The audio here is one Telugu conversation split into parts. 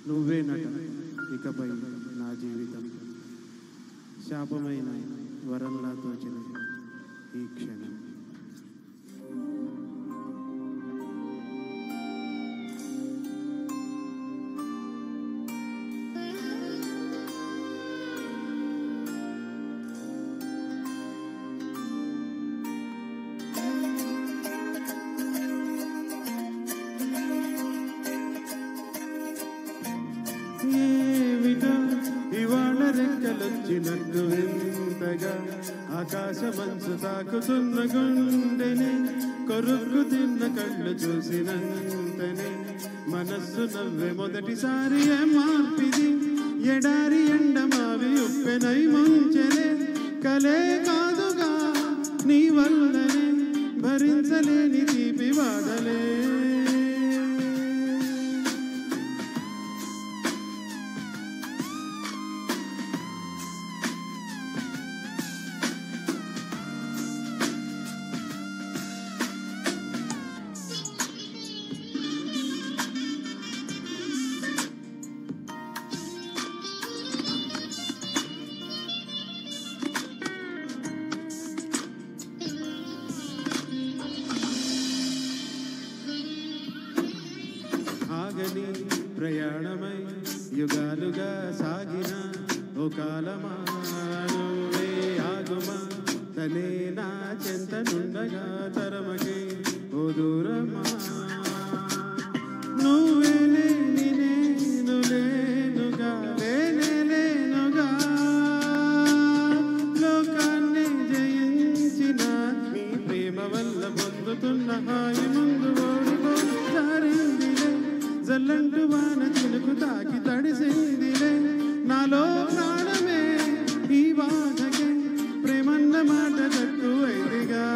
నువ్వేనట ఇకపై నా జీవితం, శాపమైన వరంలా తోచిన ఈ క్షణం. ఏమిటో ఇవాళ రెక్కలొచ్చినట్టు వింతగా ఆకాశమంచు తాకుతున్న గుండెని, కొరుక్కు తిన్న కళ్ళు చూసినంతనే మనస్సు నవ్వే మొదటిసారి మార్పిది. ఎడారి ఎండమావి ఉప్పెనై ముంచెలే, కలే కాదుగా నీ వల్లనే భరించలేని తీపి వాడలే. ఆగని ప్రయాణమై యుగాలుగా సాగిన ఓ కాలమా, నువ్వే ఆగుమా తనే నా చెంతనుండగా తరమకే ఓ దూరమా. నువ్వే లేని నేను లేనుగా, లేనే లేనుగా లోకాన్ని జయించిన నీ ప్రేమ వల్ల పొందుతున్న హాయి ముందు ఓడిపోయిందిలే. జల్లంటు వాన చినుకు తాకి తడిసిందిలే, నాలో ప్రాణమే ఈ బాధకే ప్రేమన్న మాట తక్కువైదిగా.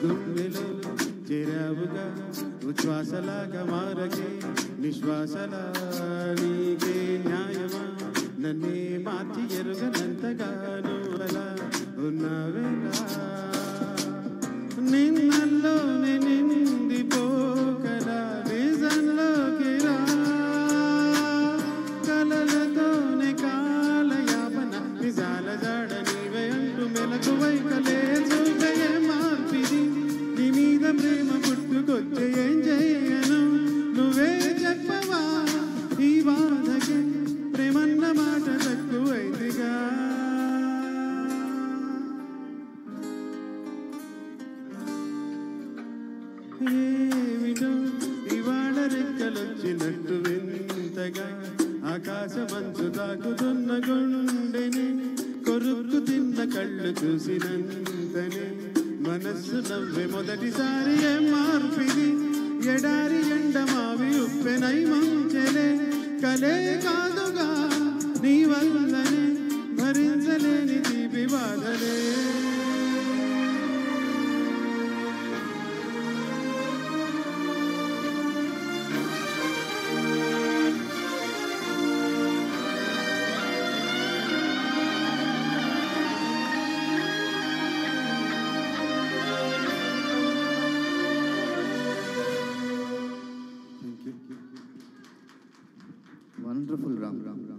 గుండెలో చేరావుగా ఉచ్ఛ్వాసలాగా మారకే నిశ్వాసలా, నీకే న్యాయమా నన్నే మార్చి ఎరుగనంతగాను అలా ఉన్నావేలా. నిన్నల్లోనే నిండిపోకరా నిజంలోకి రా, కలలతోనే కాలయాపన నిజాల జాడ నీవే అంటూ మెలకువై కలే చూపయే మార్పిది. నీ మీద ప్రేమ పుట్టుకొచ్చే ఏం చేయను, నువ్వే చెప్పవా ఈ బాధకే ప్రేమన్న మాట తక్కువైదిగా. ఏమిటో ఇవాళ రెక్కలొచ్చినట్టు వింతగా ఆకాశమంచు తాకుతున్న గుండెని, కొరుక్కు తిన్న కళ్ళు చూసినంతనే మనస్సు నవ్వే మొదటిసారి మార్పిది. ఎడారి ఎండమావి ఉప్పెనై ముంచెలే, కలే కాదుగా నీ వల్లనే భరించలేని తీపి బాధలే. Wonderful, Ram.